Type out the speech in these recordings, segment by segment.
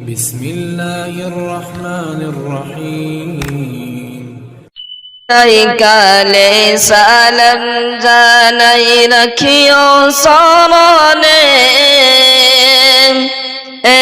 بسم الله الرحمن الرحيم কালে সালাম জানাই রাখিও স্মরণে এ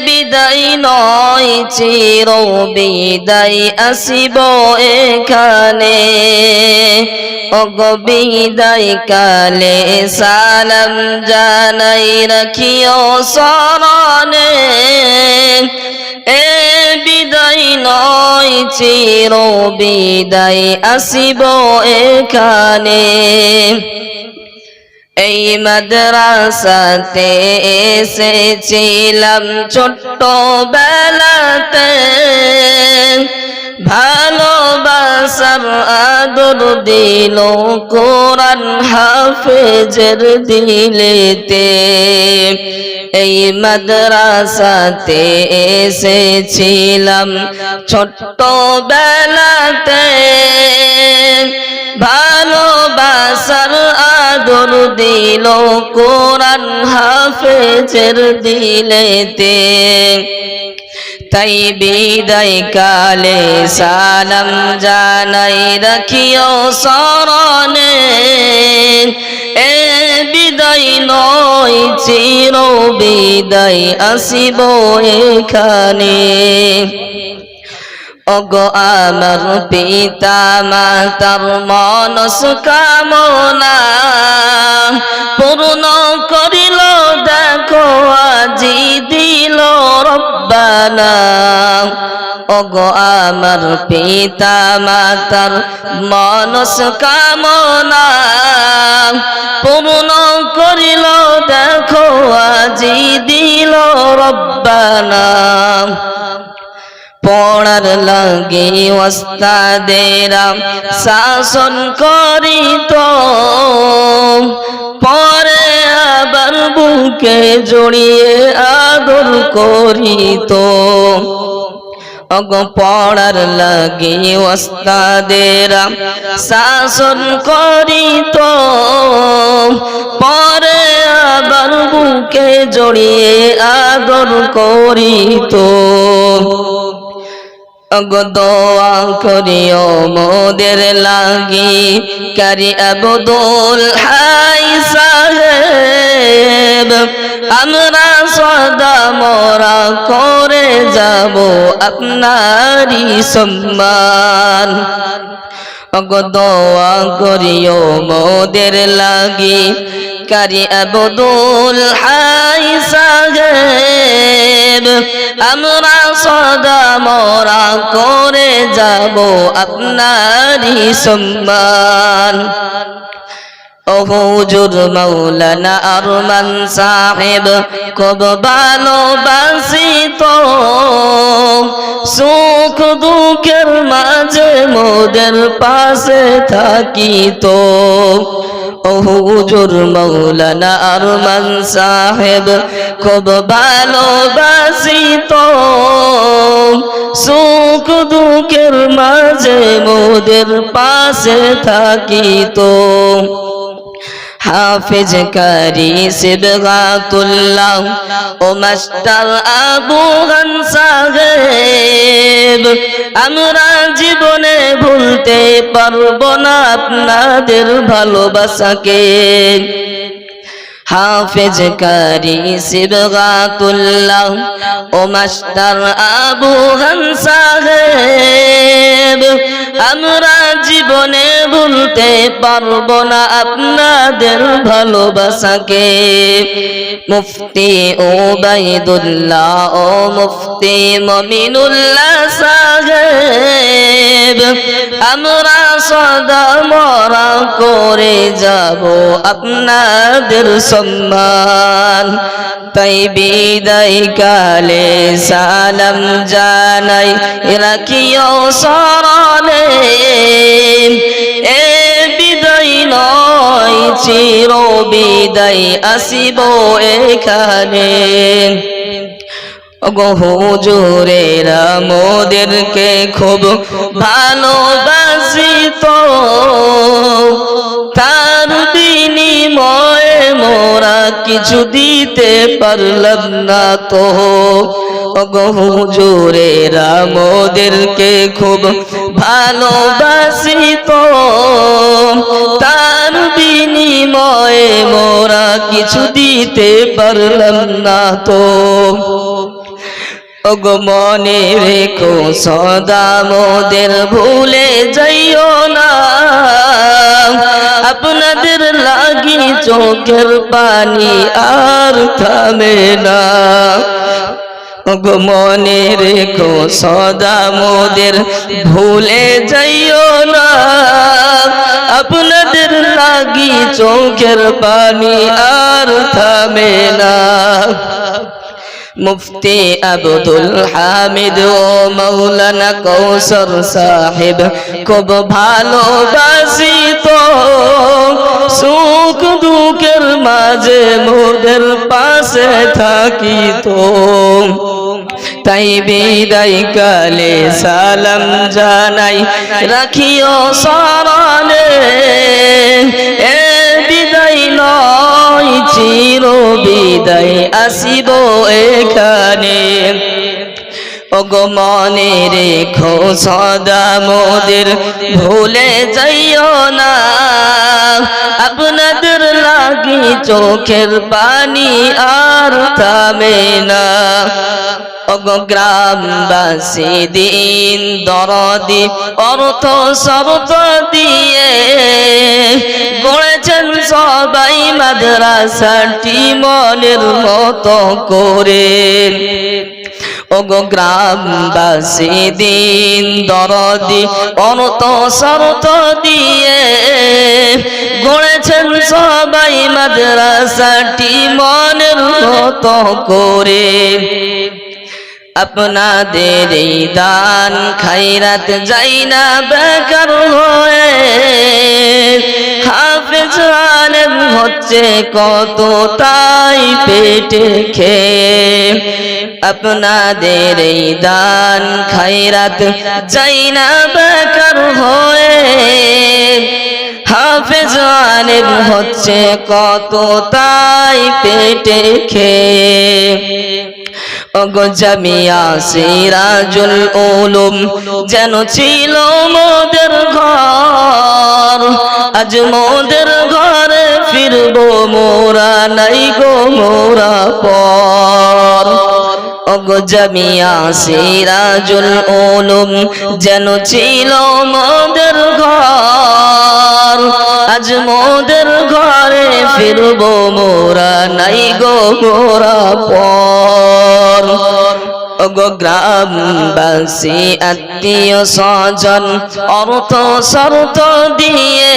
বিদায় নয় চির বিদায় আসিব এখানে ওগো বিদায় কালে সালাম জানাই রাখিও স্মরণে এ বিদায় নয় চির বিদায় আসিব এখানে এই মাদ্রাসাতে এসেছিলাম ছোট্ট বেলাতে ভালোবাসার আদর দিল কোরআন হাফেজের দিলেতে এই মাদ্রাসাতে এসেছিলাম ছোট্ট বেলাতে ভালোবাসার আদর দিল কোরআন হাফেজের দিলেতে তাই বিদায় কালে সালাম জানাই রাখিও স্মরণে এ বিদায় নয় চির বিদায় আসিব এখানে ওগো আমার পিতা মাতার মনস্কামনা পূর্ণ করিল দেখো আজি দিল রব্বানা ওগো আমার পিতা মাতার মনস্কামনা পূর্ণ করিল দেখো আজি দিল রব্বানা পড়ার লাগে ওস্তাদেরা শাসন করিত পরে আবার বুকে জড়িয়ে আদর করিত ওগো পড়ার লাগে ওস্তাদেরা শাসন করিত পরে আবার বুকে জড়িয়ে আদর করিত ওগো দোয়া করিও মোদের লাগি কারি আব্দুল হাই সাহেব আমরা সদা মোরা করে যাব আপনারই সম্মান ওগো দোয়া করিও মোদের লাগি কারি আব্দুল হাই সাহেব আমরা সদা মোরা করে যাব আপনারই সম্মান ও হুজুর মাওলানা আরমান সাহেব খুব ভালোবাসিত সুখ দুঃখের মাঝে মোদের পাশে থাকিত ও হুজুর মাওলানা আরমান সাহেব খুব ভালোবাসিত সুখ দুঃখের মাঝে মোদের পাশে থাকিত হাফেজ কারি সিবগাতুল্লাহ ও মাস্টার আবু গান সাহেব আমরা জীবনে ভুলতে পারবো না আপনাদের ভালোবাসাকে হাফেজ কারি সিবগাতুল্লাহ ও মাস্টার আবু গান সাহেব আমরা জীবনে ভুলতে পারবো না আপনাদের ভালোবাসাকে মুফতি ওবাইদুল্লাহ ও মুফতি মমিনুল্লাহ সাহেব আমরা সদা মোরা করে যাব আপনাদের সম্মান তাই বিদায় কালে সালাম জানাই রাখিও স্মরণে এ বিদায় নয় চির বিদায় আসিব এখানে ওগো হুজুরেরা মোদেরকে খুব ভালোবাসিত তার বিনিময়ে মোরা কিছু দিতে পারলাম না তো ওগো হুজুরেরা মোদেরকে খুব ভালোবাসিত, তার বিনিময়ে মোরা কিছু দিতে পারলাম না তো। ওগো মনে রেখো সদা মোদের ভুলে যাইও না, আপনাদের লাগি চোখের পানি আর থামে না। ওগো মনে রেখো সদা মোদের ভুলে যাইও না, আপনাদের লাগি চোখের পানি আর থামে না। মুফতি আব্দুল হামিদ ও মৌলানা কৌসর সাহেব খুব ভালোবাসিত, সুখ দুঃখের মাঝে মোদের পাশে থাকিত। তাই বিদায় কালে সালাম জানাই রাখিও স্মরণে, এ বিদায় নয় চির বিদায় আসিব এখানে। ওগো মনে রেখো সদা মোদের ভুলে যাইও না, আপনাদের লাগি চোখের পানি আর থামে না। ওগো গ্রামবাসী দিন দরদি অর্থ শরত দিয়ে গড়েছেন সবাই মাদ্রাসাটি মনের মতো করে। ওগো গ্রামবাসী দিন দরদি অর্থ শরত দিয়ে গড়েছেন সবাই মাদ্রাসাটি মনের মতো করে। আপনাদের এই দান খায়রাত যাই না বেকার হয়ে, হাফেজ আলেম হচ্ছে কত তাই পেটে খেয়ে। আপনাদের এই দান খায়রাত যাই না বেকার হয়ে, হাফেজ আলেম হচ্ছে কত তাই পেটে খেয়ে। ওগো জামিয়া সিরাজুল উলুম যেন ছিল মোদের ঘর, আজ মোদের ঘরে ফিরবো মোরা নাই গো মোরা পর। ওগো জামিয়া সিরাজুল উলুম যেন ছিল মোদের ঘর, আজ মোদের ঘরে ফিরবো মোরা নাই গো মোরা পর। ওগো গ্রামবাসী আত্মীয় স্বজন অর্থ শরত দিয়ে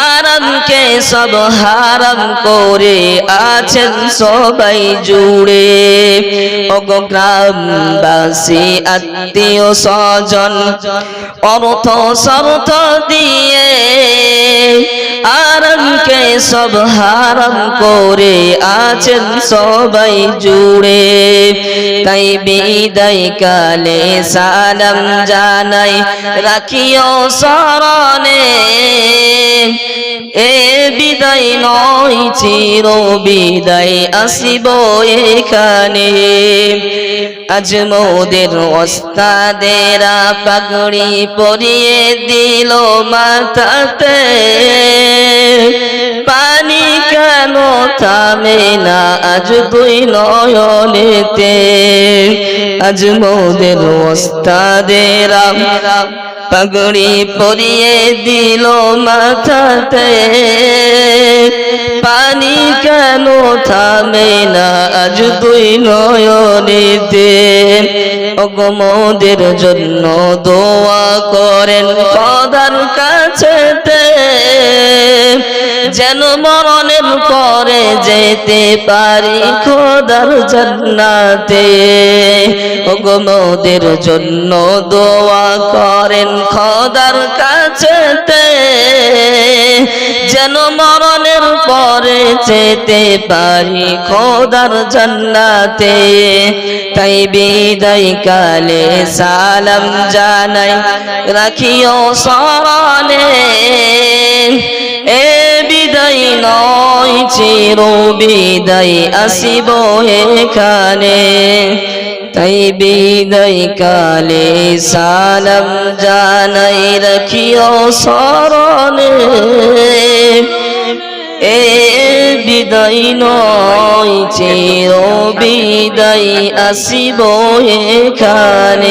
আরামকে সব হারাম করে আছেন সবাই জুড়ে। ওগো গ্রামবাসী আত্মীয় স্বজন অর্থ শরত দিয়ে আরামকে সব হারাম করে আছেন সবাই জুড়ে। তাই বিদায় কালে সালাম জানাই রাখিও স্মরণে, এ বিদায় নয় চির বিদায় আসিব এখানে। আজ মোদের ওস্তাদেরা পাগড়ি পরিয়ে দিল মাথাতে, পানি কেন থামে না আজ দুই নয়নেতে। আজ মোদের ওস্তাদেরা পাগড়ি পরিয়ে দিল মাথাতে, পানি কেন থামে না আজ দুই নয়নেতে। ওগো মোদের জন্য দোয়া করেন খোদার কাছেতে, যেন মরণের পরে যেতে পারি খোদার জান্নাতে। ওগো মোদের জন্য দোয়া করেন খোদার কাছেতে, যেন মরণের পরে যেতে পারি খোদার জান্নাতে। তাই বিদায় কালে সালাম জানাই রাখিও স্মরণে, এ বিদায় নয় নয় চির বিদায় আসিব এখানে তাই বিদায় কালে সালাম জানাই রাখিও স্মরণে এ বিদায় নয় চির বিদায় আসিব এখানে